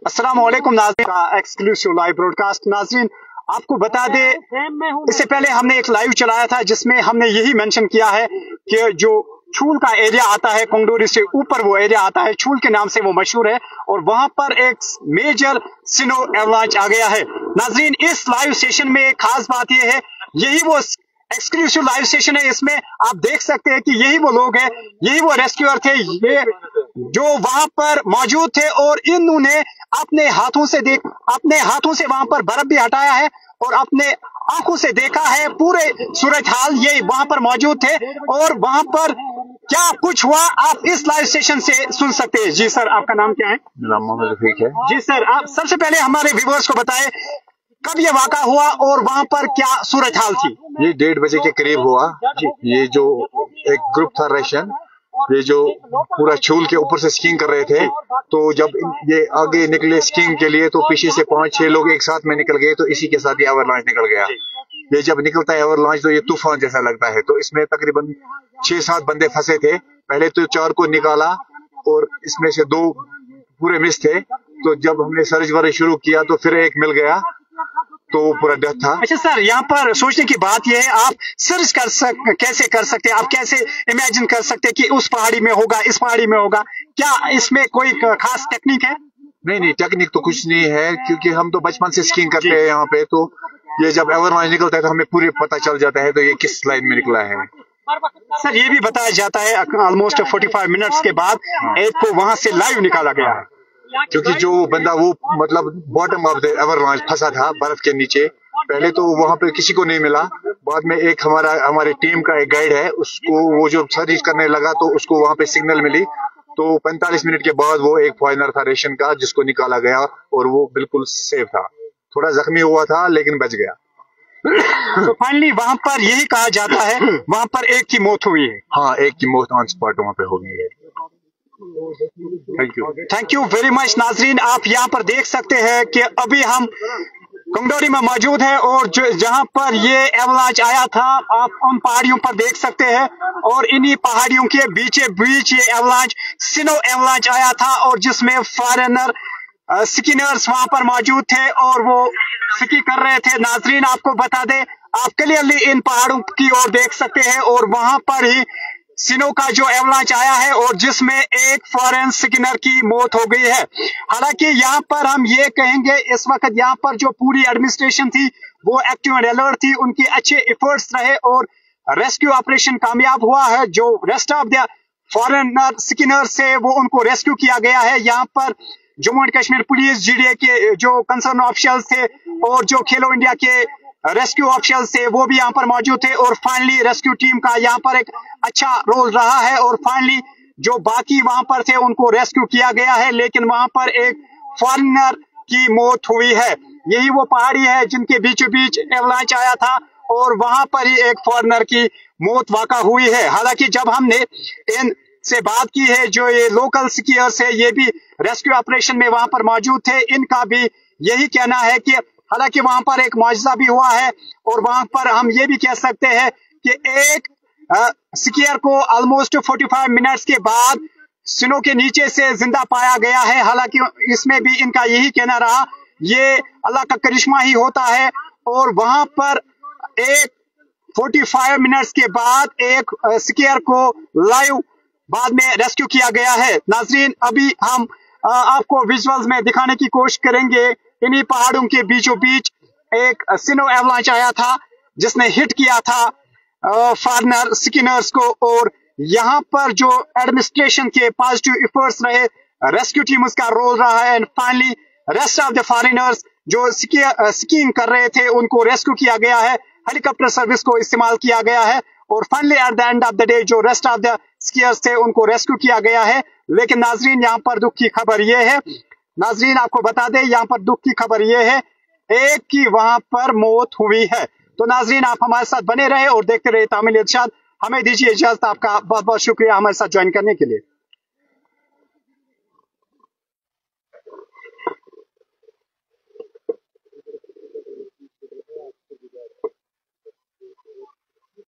अस्सलामुअलैकुम नाज़रीन का एक्सक्लूसिव लाइव ब्रॉडकास्ट। नाज़रीन आपको बता दे, इससे पहले हमने एक लाइव चलाया था जिसमें हमने यही मेंशन किया है कि जो छूल का एरिया आता है, कोंगडोरी से ऊपर वो एरिया आता है, छूल के नाम से वो मशहूर है, और वहां पर एक मेजर स्नो एवलांच आ गया है। नाज़रीन इस लाइव सेशन में एक खास बात यह है, यही वो एक्सक्लूसिव लाइव सेशन है, इसमें आप देख सकते हैं कि यही वो लोग हैं, यही वो रेस्क्यूअर थे ये जो वहां पर मौजूद थे, और इन्होंने अपने हाथों से वहां पर बर्फ भी हटाया है और अपने आंखों से देखा है पूरे सूरज हाल। ये वहां पर मौजूद थे और वहां पर क्या कुछ हुआ आप इस लाइव सेशन से सुन सकते हैं। जी सर, आपका नाम क्या है? मेरा नाम मोहम्मद रफीक है। जी सर, आप सबसे पहले हमारे व्यूअर्स को बताएं कब ये वाक़ा हुआ और वहां पर क्या सूरज हाल थी? ये 1:30 बजे के करीब हुआ। ये जो एक ग्रुप था रशियन, ये जो पूरा छूल के ऊपर से स्कीइंग कर रहे थे, तो जब ये आगे निकले स्कीइंग के लिए तो पीछे से 5-6 लोग एक साथ में निकल गए, तो इसी के साथ ये एवरलॉन्च निकल गया। ये जब निकलता है एवरलॉन्च तो ये तूफान जैसा लगता है। तो इसमें तकरीबन 6-7 बंदे फंसे थे। पहले तो 4 को निकाला और इसमें से 2 पूरे मिस थे। तो जब हमने सर्च वर्च शुरू किया तो फिर एक मिल गया, तो पूरा डेथ था। अच्छा सर, यहाँ पर सोचने की बात यह है, आप सर्च कैसे कर सकते हैं, आप कैसे इमेजिन कर सकते हैं कि उस पहाड़ी में होगा, इस पहाड़ी में होगा? क्या इसमें कोई खास टेक्निक है? नहीं, टेक्निक तो कुछ नहीं है, क्योंकि हम तो बचपन से स्कीइंग करते हैं यहाँ पे। तो ये जब एवरलॉन्च निकलता है तो हमें पूरे पता चल जाता है तो ये किस लाइन में निकला है। सर ये भी बताया जाता है ऑलमोस्ट 45 मिनट्स के बाद एक को वहां से लाइव निकाला गया है, क्योंकि जो बंदा वो मतलब बॉटम ऑफ द एवरलॉन्च फंसा था बर्फ के नीचे। पहले तो वहां पे किसी को नहीं मिला, बाद में एक हमारी टीम का एक गाइड है, उसको वो जो सर्च करने लगा तो उसको वहां पे सिग्नल मिली। तो 45 मिनट के बाद वो एक फॉरेनर था रेशन का, जिसको निकाला गया और वो बिल्कुल सेफ था। थोड़ा जख्मी हुआ था लेकिन बच गया। तो फाइनली वहां पर यही कहा जाता है, वहां पर एक की मौत हुई है। हाँ, एक की मौत ऑन स्पॉट वहां पे हो गई है। Thank you very much. नाजरीन आप यहाँ पर देख सकते हैं कि अभी हम कोंगडोरी में मौजूद है और जहाँ पर ये एवलांच आया था आप उन पहाड़ियों पर देख सकते हैं, और इन्हीं पहाड़ियों के बीचे बीच ये एवलांच स्नो एवलांच आया था, और जिसमें फॉरेनर स्कीनर्स वहां पर मौजूद थे और वो स्की कर रहे थे। नाजरीन आपको बता दें, आप क्लियरली इन पहाड़ों की ओर देख सकते हैं, और वहां पर ही स्नो का जो एवलांच आया है और जिसमें एक फॉरेन स्कीनर की मौत हो गई है। हालांकि यहाँ पर हम ये कहेंगे इस वक्त यहाँ पर जो पूरी एडमिनिस्ट्रेशन थी वो एक्टिव एंड अलर्ट थी, उनके अच्छे एफर्ट्स रहे और रेस्क्यू ऑपरेशन कामयाब हुआ है। जो rest of the foreigner Skinner से वो उनको रेस्क्यू किया गया है। यहाँ पर Jammu and Kashmir police, GDA के जो कंसर्न ऑफिशियल्स थे और जो खेलो इंडिया के रेस्क्यू ऑफिशियल्स थे वो भी यहाँ पर मौजूद थे, और फाइनली रेस्क्यू टीम का यहाँ पर एक अच्छा रोल रहा है, और फाइनली जो बाकी वहां पर थे उनको रेस्क्यू किया गया है। लेकिन वहां पर एक फॉरेनर की मौत हुई है। यही वो पहाड़ी है जिनके बीचों बीच एवलांच आया था और वहां पर ही एक फॉरेनर की मौत वाक़ा हुई है। हालांकि जब हमने इन से बात की है, जो ये लोकल स्कीयर्स है ये भी रेस्क्यू ऑपरेशन में वहां पर मौजूद थे, इनका भी यही कहना है कि हालांकि वहां पर एक मुआवजा भी हुआ है, और वहां पर हम ये भी कह सकते हैं कि एक स्कीयर को ऑलमोस्ट 45 मिनट्स के बाद स्नो के नीचे से जिंदा पाया गया है। हालांकि इसमें भी इनका यही कहना रहा ये अल्लाह का करिश्मा ही होता है, और वहां पर एक 45 मिनट्स के बाद एक स्कीयर को लाइव बाद में रेस्क्यू किया गया है। नाजरीन अभी हम आपको विजुअल्स में दिखाने की कोशिश करेंगे। इन्हीं पहाड़ों के बीचों बीच एक स्नो एवलांच आया था जिसने हिट किया था फॉरेनर स्कीनर्स को, और यहाँ पर जो एडमिनिस्ट्रेशन के पॉजिटिव एफर्ट्स रहे, रेस्क्यू टीम उसका रोल रहा है, and finally rest of the foreigners जो स्कीइंग कर रहे थे उनको रेस्क्यू किया गया है। हेलीकॉप्टर सर्विस को इस्तेमाल किया गया है, और finally at the end of the day जो रेस्ट ऑफ द स्कीयर्स थे उनको रेस्क्यू किया गया है। लेकिन नाजरीन यहाँ पर दुख की खबर ये है, नाजरीन आपको बता दें यहाँ पर दुख की खबर ये है एक की वहां पर मौत हुई है। तो नाजरीन आप हमारे साथ बने रहे और देखते रहे तामिल इरशाद। हमें दीजिए इजाजत, आपका बहुत बहुत शुक्रिया हमारे साथ ज्वाइन करने के लिए।